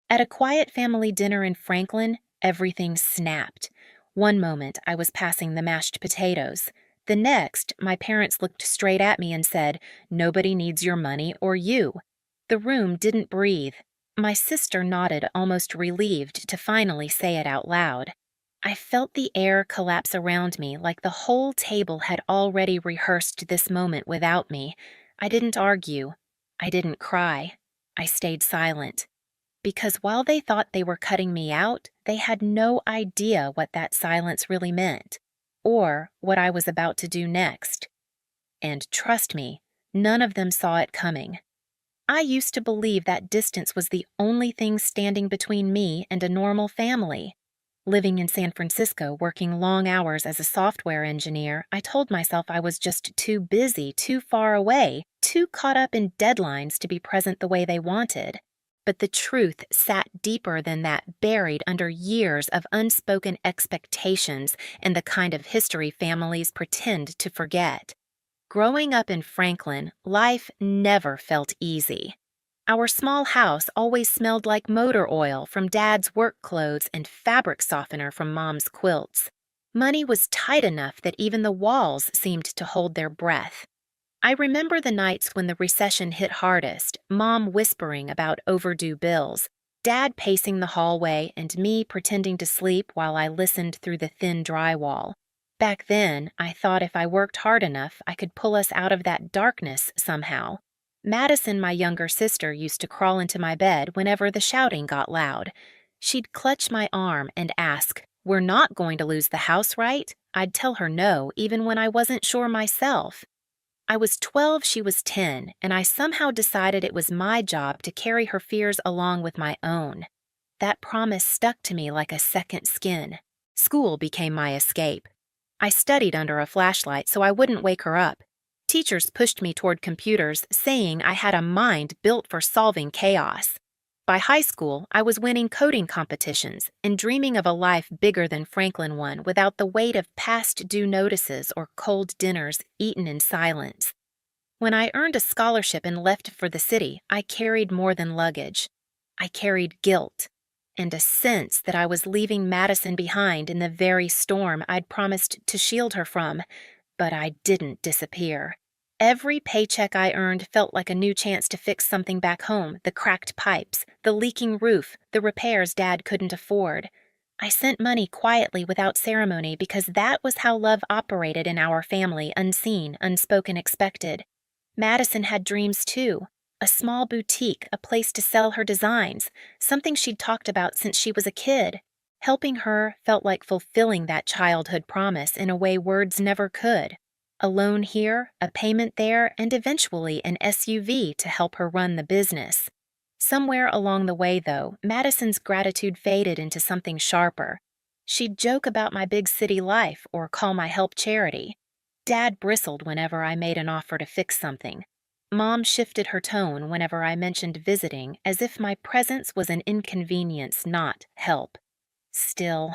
At a quiet family dinner in Franklin, everything snapped. One moment, I was passing the mashed potatoes. The next, my parents looked straight at me and said, "Nobody needs your money or you." The room didn't breathe. My sister nodded, almost relieved to finally say it out loud. I felt the air collapse around me like the whole table had already rehearsed this moment without me. I didn't argue. I didn't cry. I stayed silent. Because while they thought they were cutting me out, they had no idea what that silence really meant, or what I was about to do next. And trust me, none of them saw it coming. I used to believe that distance was the only thing standing between me and a normal family. Living in San Francisco, working long hours as a software engineer, I told myself I was just too busy, too far away, too caught up in deadlines to be present the way they wanted. But the truth sat deeper than that, buried under years of unspoken expectations and the kind of history families pretend to forget. Growing up in Franklin, life never felt easy. Our small house always smelled like motor oil from Dad's work clothes and fabric softener from Mom's quilts. Money was tight enough that even the walls seemed to hold their breath. I remember the nights when the recession hit hardest, Mom whispering about overdue bills, Dad pacing the hallway, and me pretending to sleep while I listened through the thin drywall. Back then, I thought if I worked hard enough, I could pull us out of that darkness somehow. Madison, my younger sister, used to crawl into my bed whenever the shouting got loud. She'd clutch my arm and ask, "We're not going to lose the house, right?" I'd tell her no, even when I wasn't sure myself. I was 12, she was 10, and I somehow decided it was my job to carry her fears along with my own. That promise stuck to me like a second skin. School became my escape. I studied under a flashlight so I wouldn't wake her up. Teachers pushed me toward computers, saying I had a mind built for solving chaos. By high school, I was winning coding competitions and dreaming of a life bigger than Franklin one without the weight of past due notices or cold dinners eaten in silence. When I earned a scholarship and left for the city, I carried more than luggage. I carried guilt and a sense that I was leaving Madison behind in the very storm I'd promised to shield her from, but I didn't disappear. Every paycheck I earned felt like a new chance to fix something back home, the cracked pipes, the leaking roof, the repairs Dad couldn't afford. I sent money quietly without ceremony because that was how love operated in our family, unseen, unspoken, expected. Madison had dreams too. A small boutique, a place to sell her designs, something she'd talked about since she was a kid. Helping her felt like fulfilling that childhood promise in a way words never could. A loan here, a payment there, and eventually an SUV to help her run the business. Somewhere along the way, though, Madison's gratitude faded into something sharper. She'd joke about my big city life or call my help charity. Dad bristled whenever I made an offer to fix something. Mom shifted her tone whenever I mentioned visiting, as if my presence was an inconvenience, not help. Still,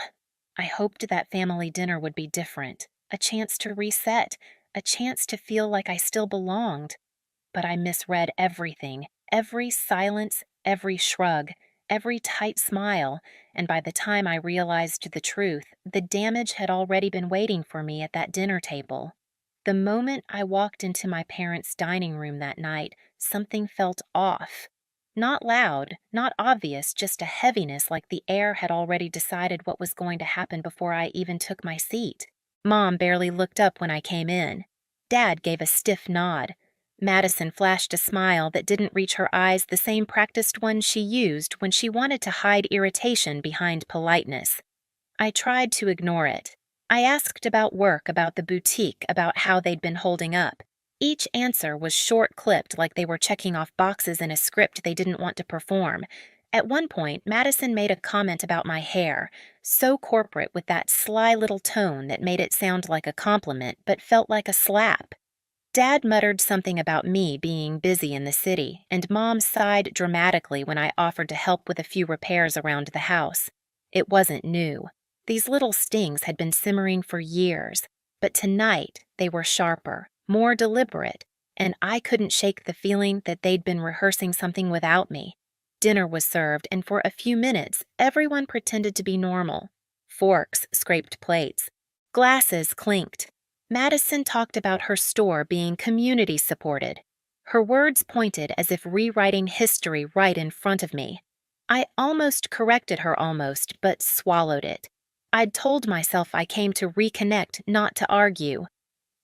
I hoped that family dinner would be different, a chance to reset, a chance to feel like I still belonged. But I misread everything, every silence, every shrug, every tight smile, and by the time I realized the truth, the damage had already been waiting for me at that dinner table. The moment I walked into my parents' dining room that night, something felt off. Not loud, not obvious, just a heaviness like the air had already decided what was going to happen before I even took my seat. Mom barely looked up when I came in. Dad gave a stiff nod. Madison flashed a smile that didn't reach her eyes, the same practiced one she used when she wanted to hide irritation behind politeness. I tried to ignore it. I asked about work, about the boutique, about how they'd been holding up. Each answer was short-clipped like they were checking off boxes in a script they didn't want to perform. At one point, Madison made a comment about my hair, so corporate with that sly little tone that made it sound like a compliment but felt like a slap. Dad muttered something about me being busy in the city, and Mom sighed dramatically when I offered to help with a few repairs around the house. It wasn't new. These little stings had been simmering for years, but tonight they were sharper, more deliberate, and I couldn't shake the feeling that they'd been rehearsing something without me. Dinner was served, and for a few minutes, everyone pretended to be normal. Forks scraped plates. Glasses clinked. Madison talked about her store being community supported. Her words pointed as if rewriting history right in front of me. I almost corrected her but swallowed it. I'd told myself I came to reconnect, not to argue.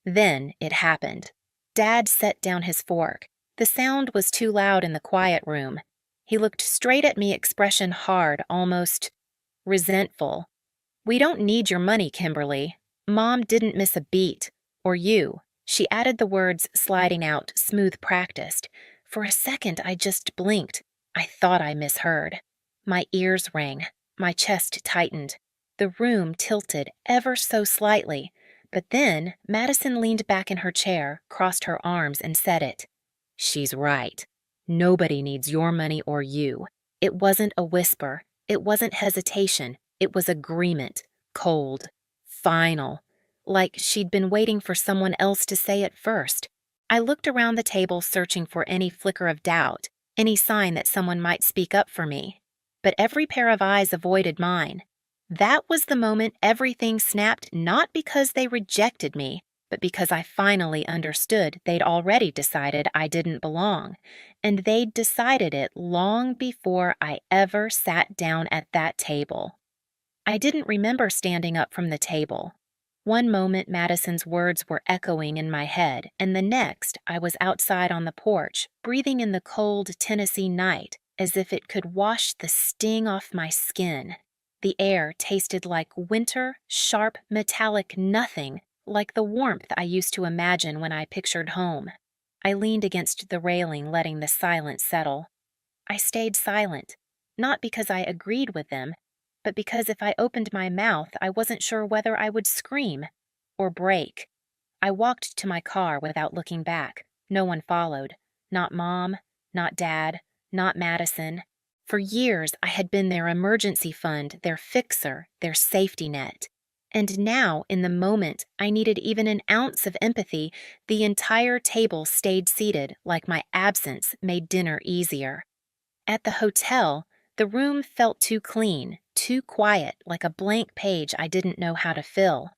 Then it happened. Dad set down his fork. The sound was too loud in the quiet room. He looked straight at me, expression hard, almost resentful. "We don't need your money, Kimberly. Mom didn't miss a beat. Or you." She added the words, sliding out, smooth practiced. For a second, I just blinked. I thought I misheard. My ears rang. My chest tightened. The room tilted ever so slightly. But then Madison leaned back in her chair, crossed her arms, and said it. "She's right. Nobody needs your money or you." It wasn't a whisper. It wasn't hesitation. It was agreement. Cold. Final. Like she'd been waiting for someone else to say it first. I looked around the table, searching for any flicker of doubt, any sign that someone might speak up for me. But every pair of eyes avoided mine. That was the moment everything snapped, not because they rejected me, but because I finally understood they'd already decided I didn't belong. And they'd decided it long before I ever sat down at that table. I didn't remember standing up from the table. One moment Madison's words were echoing in my head, and the next I was outside on the porch, breathing in the cold Tennessee night as if it could wash the sting off my skin. The air tasted like winter, sharp, metallic nothing, like the warmth I used to imagine when I pictured home. I leaned against the railing, letting the silence settle. I stayed silent, not because I agreed with them, but because if I opened my mouth, I wasn't sure whether I would scream or break. I walked to my car without looking back. No one followed. Not Mom, not Dad, not Madison. For years, I had been their emergency fund, their fixer, their safety net. And now, in the moment I needed even an ounce of empathy, the entire table stayed seated like my absence made dinner easier. At the hotel, the room felt too clean, too quiet, like a blank page I didn't know how to fill.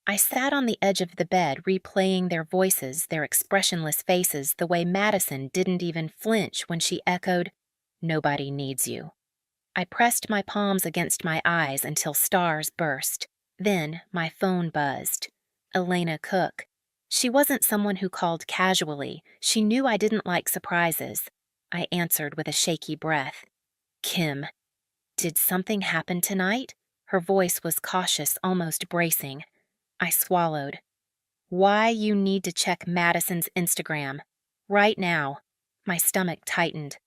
I sat on the edge of the bed, replaying their voices, their expressionless faces, the way Madison didn't even flinch when she echoed, "Nobody needs you." I pressed my palms against my eyes until stars burst. Then my phone buzzed. Elena Cook. She wasn't someone who called casually. She knew I didn't like surprises. I answered with a shaky breath. "Kim, did something happen tonight?" Her voice was cautious, almost bracing. I swallowed. "Why you need to check Madison's Instagram. Right now." My stomach tightened.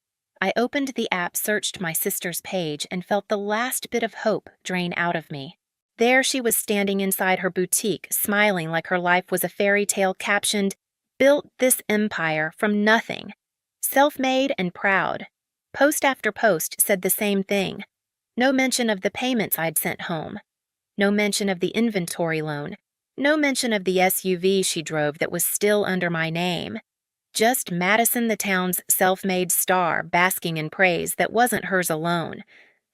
I opened the app, searched my sister's page, and felt the last bit of hope drain out of me. There she was standing inside her boutique, smiling like her life was a fairy tale captioned, "Built this empire from nothing." Self-made and proud. Post after post said the same thing. No mention of the payments I'd sent home. No mention of the inventory loan. No mention of the SUV she drove that was still under my name. Just Madison the town's self-made star basking in praise that wasn't hers alone.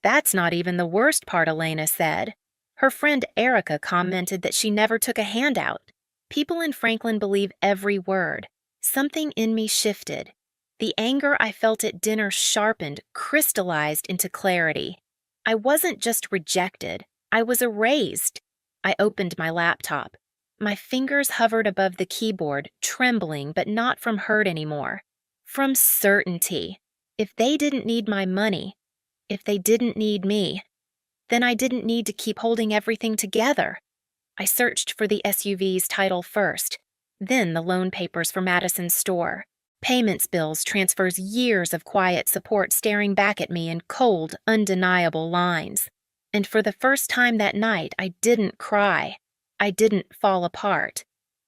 That's not even the worst part, Elena said. Her friend Erica commented that she never took a handout. People in Franklin believe every word. Something in me shifted. The anger I felt at dinner sharpened, crystallized into clarity. I wasn't just rejected. I was erased. I opened my laptop. My fingers hovered above the keyboard, trembling, but not from hurt anymore. From certainty. If they didn't need my money, if they didn't need me, then I didn't need to keep holding everything together. I searched for the SUV's title first, then the loan papers for Madison's store. Payments, bills, transfers, years of quiet support staring back at me in cold, undeniable lines. And for the first time that night, I didn't cry. I didn't fall apart.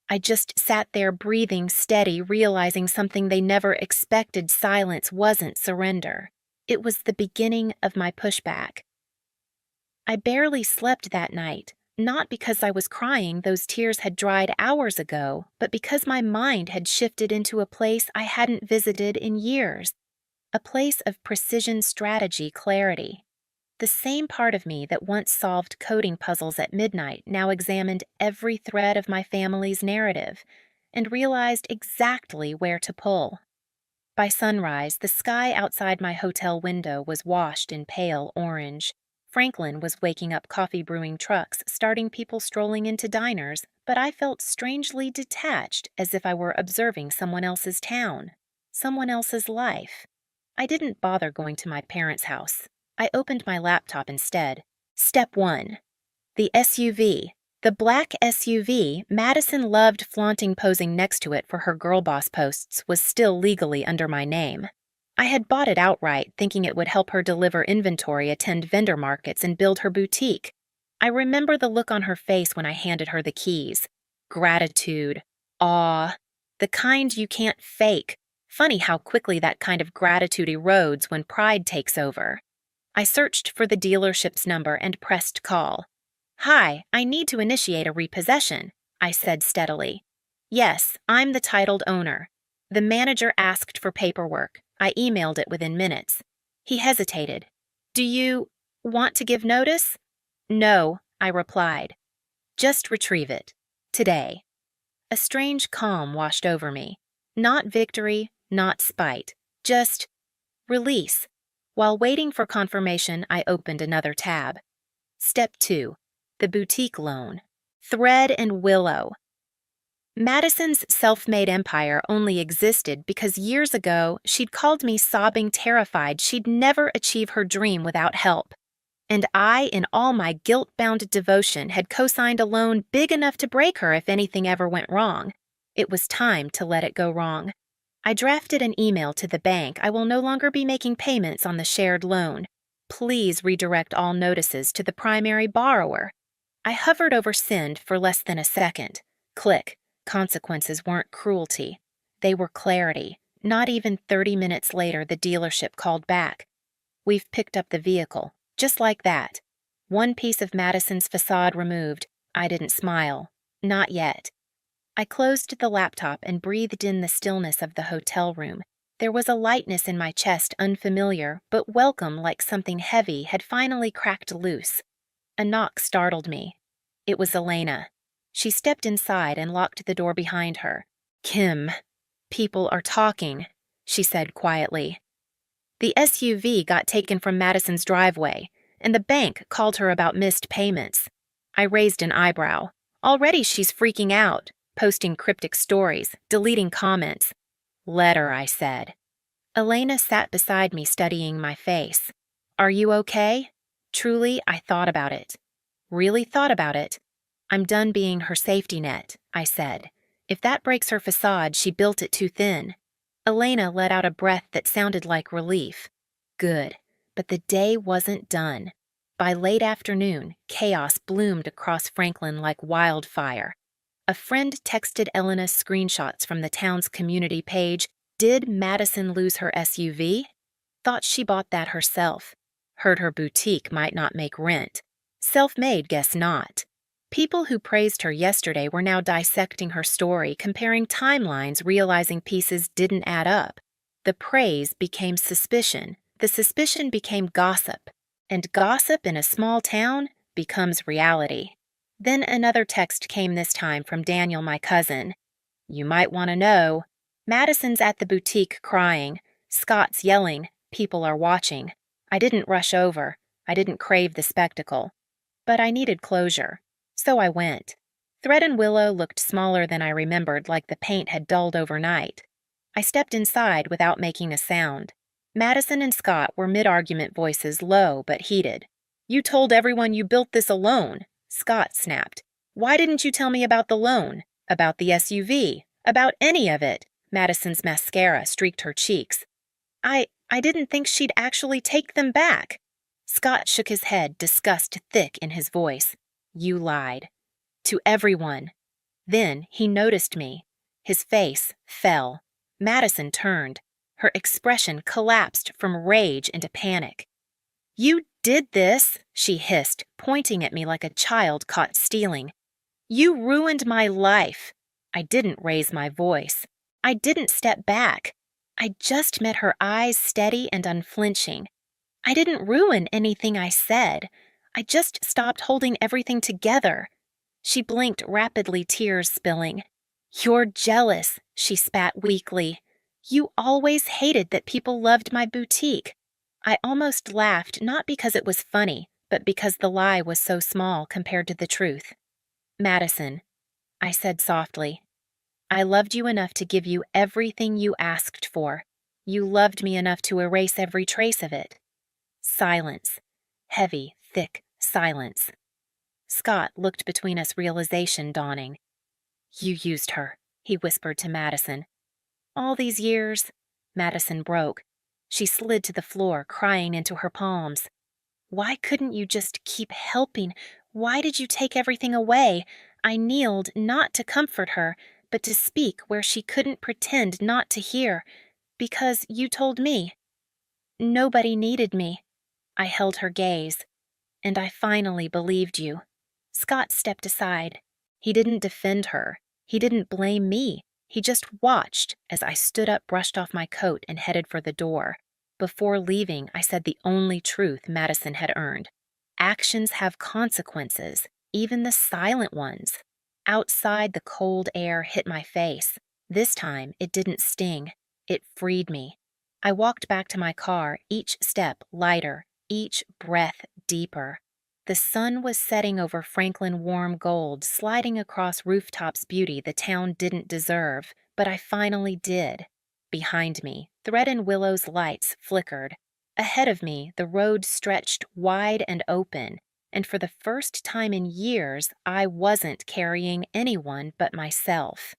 I just sat there breathing steady, realizing something they never expected. Silence wasn't surrender. It was the beginning of my pushback. I barely slept that night, not because I was crying, those tears had dried hours ago, but because my mind had shifted into a place I hadn't visited in years. a place of precision strategy clarity. The same part of me that once solved coding puzzles at midnight now examined every thread of my family's narrative and realized exactly where to pull. By sunrise, the sky outside my hotel window was washed in pale orange. Franklin was waking up coffee brewing trucks, starting people strolling into diners, but I felt strangely detached, as if I were observing someone else's town, someone else's life. I didn't bother going to my parents' house. I opened my laptop instead. Step 1. The SUV. The black SUV Madison loved flaunting posing next to it for her girl boss posts was still legally under my name. I had bought it outright, thinking it would help her deliver inventory, attend vendor markets, and build her boutique. I remember the look on her face when I handed her the keys. Gratitude, awe, the kind you can't fake. Funny how quickly that kind of gratitude erodes when pride takes over. I searched for the dealership's number and pressed call. "Hi, I need to initiate a repossession," I said steadily. "Yes, I'm the titled owner." The manager asked for paperwork. I emailed it within minutes. He hesitated. "Do you want to give notice?" "No," I replied. "Just retrieve it. Today." A strange calm washed over me. Not victory, not spite. Just release. While waiting for confirmation, I opened another tab. Step 2. The boutique loan. Thread and willow. Madison's self-made empire only existed because years ago she'd called me sobbing terrified she'd never achieve her dream without help. And I, in all my guilt-bound devotion, had co-signed a loan big enough to break her if anything ever went wrong. It was time to let it go wrong. I drafted an email to the bank. I will no longer be making payments on the shared loan. Please redirect all notices to the primary borrower. I hovered over send for less than a second. Click. Consequences weren't cruelty. They were clarity. Not even 30 minutes later, the dealership called back. "We've picked up the vehicle." Just like that. One piece of Madison's facade removed. I didn't smile. Not yet. I closed the laptop and breathed in the stillness of the hotel room. There was a lightness in my chest unfamiliar, but welcome, like something heavy had finally cracked loose. A knock startled me. It was Elena. She stepped inside and locked the door behind her. "Kim, people are talking," she said quietly. "The SUV got taken from Madison's driveway, and the bank called her about missed payments." I raised an eyebrow. Already she's freaking out, posting cryptic stories, deleting comments. "Let her," I said. Elena sat beside me studying my face. "Are you okay?" Truly, I thought about it. Really thought about it. "I'm done being her safety net," I said. "If that breaks her facade, she built it too thin." Elena let out a breath that sounded like relief. Good, but the day wasn't done. By late afternoon, chaos bloomed across Franklin like wildfire. A friend texted Elena screenshots from the town's community page. Did Madison lose her SUV? Thought she bought that herself. Heard her boutique might not make rent. Self-made, guess not. People who praised her yesterday were now dissecting her story, comparing timelines, realizing pieces didn't add up. The praise became suspicion. The suspicion became gossip. And gossip in a small town becomes reality. Then another text came, this time from Daniel, my cousin. "You might want to know. Madison's at the boutique crying. Scott's yelling. People are watching." I didn't rush over. I didn't crave the spectacle. But I needed closure. So I went. Thread and willow looked smaller than I remembered, like the paint had dulled overnight. I stepped inside without making a sound. Madison and Scott were mid-argument, voices low but heated. "You told everyone you built this alone," Scott snapped. "Why didn't you tell me about the loan? About the SUV? About any of it?" Madison's mascara streaked her cheeks. I didn't think she'd actually take them back." Scott shook his head, disgust thick in his voice. "You lied. To everyone." Then he noticed me. His face fell. Madison turned. Her expression collapsed from rage into panic. "You did this," she hissed, pointing at me like a child caught stealing. "You ruined my life." I didn't raise my voice. I didn't step back. I just met her eyes steady and unflinching. I didn't ruin anything I said. I just stopped holding everything together. She blinked rapidly, tears spilling. "You're jealous," she spat weakly. "You always hated that people loved my boutique." I almost laughed, not because it was funny, but because the lie was so small compared to the truth. "Madison," I said softly, "I loved you enough to give you everything you asked for. You loved me enough to erase every trace of it." Silence. Heavy, thick silence. Scott looked between us, realization dawning. "You used her," he whispered to Madison. "All these years?" Madison broke. She slid to the floor, crying into her palms. "Why couldn't you just keep helping? Why did you take everything away?" I kneeled, not to comfort her, but to speak where she couldn't pretend not to hear. "Because you told me. Nobody needed me." I held her gaze. "And I finally believed you." Scott stepped aside. He didn't defend her. He didn't blame me. He just watched as I stood up, brushed off my coat, and headed for the door. Before leaving, I said the only truth Madison had earned. Actions have consequences, even the silent ones. Outside, the cold air hit my face. This time, it didn't sting. It freed me. I walked back to my car, each step lighter, each breath deeper. The sun was setting over Franklin warm gold, sliding across rooftops beauty the town didn't deserve, but I finally did. Behind me, Thread and Willow's lights flickered. Ahead of me, the road stretched wide and open, and for the first time in years, I wasn't carrying anyone but myself.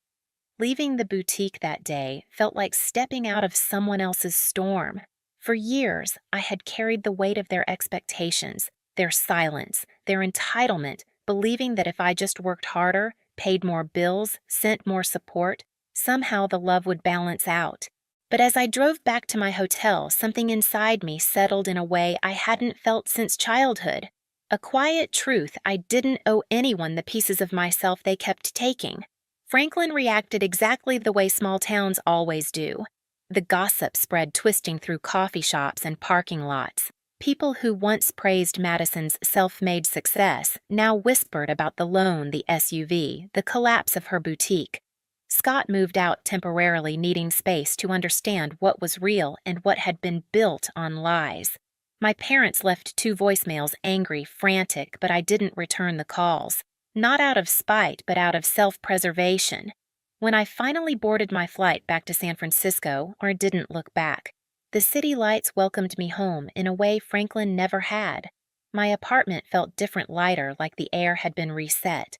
Leaving the boutique that day felt like stepping out of someone else's storm. For years, I had carried the weight of their expectations, their silence, their entitlement, believing that if I just worked harder, paid more bills, sent more support, somehow the love would balance out. But as I drove back to my hotel, something inside me settled in a way I hadn't felt since childhood. A quiet truth: I didn't owe anyone the pieces of myself they kept taking. Franklin reacted exactly the way small towns always do. The gossip spread, twisting through coffee shops and parking lots. People who once praised Madison's self-made success now whispered about the loan, the SUV, the collapse of her boutique. Scott moved out temporarily, needing space to understand what was real and what had been built on lies. My parents left 2 voicemails, angry, frantic, but I didn't return the calls. Not out of spite, but out of self-preservation. When I finally boarded my flight back to San Francisco, I didn't look back. The city lights welcomed me home in a way Franklin never had. My apartment felt different, lighter, like the air had been reset.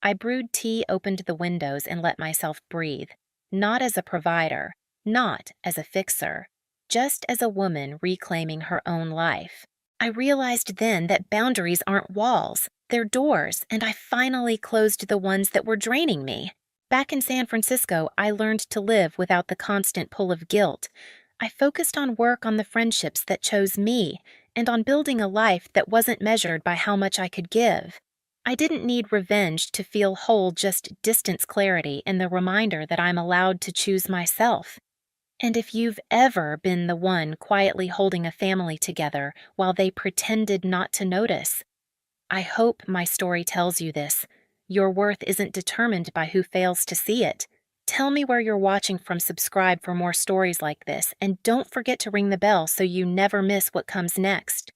I brewed tea, opened the windows, and let myself breathe. Not as a provider, not as a fixer, just as a woman reclaiming her own life. I realized then that boundaries aren't walls, they're doors, and I finally closed the ones that were draining me. Back in San Francisco, I learned to live without the constant pull of guilt. I focused on work, on the friendships that chose me, and on building a life that wasn't measured by how much I could give. I didn't need revenge to feel whole, just distance, clarity, and the reminder that I'm allowed to choose myself. And if you've ever been the one quietly holding a family together while they pretended not to notice, I hope my story tells you this. Your worth isn't determined by who fails to see it. Tell me where you're watching from, subscribe for more stories like this, and don't forget to ring the bell so you never miss what comes next.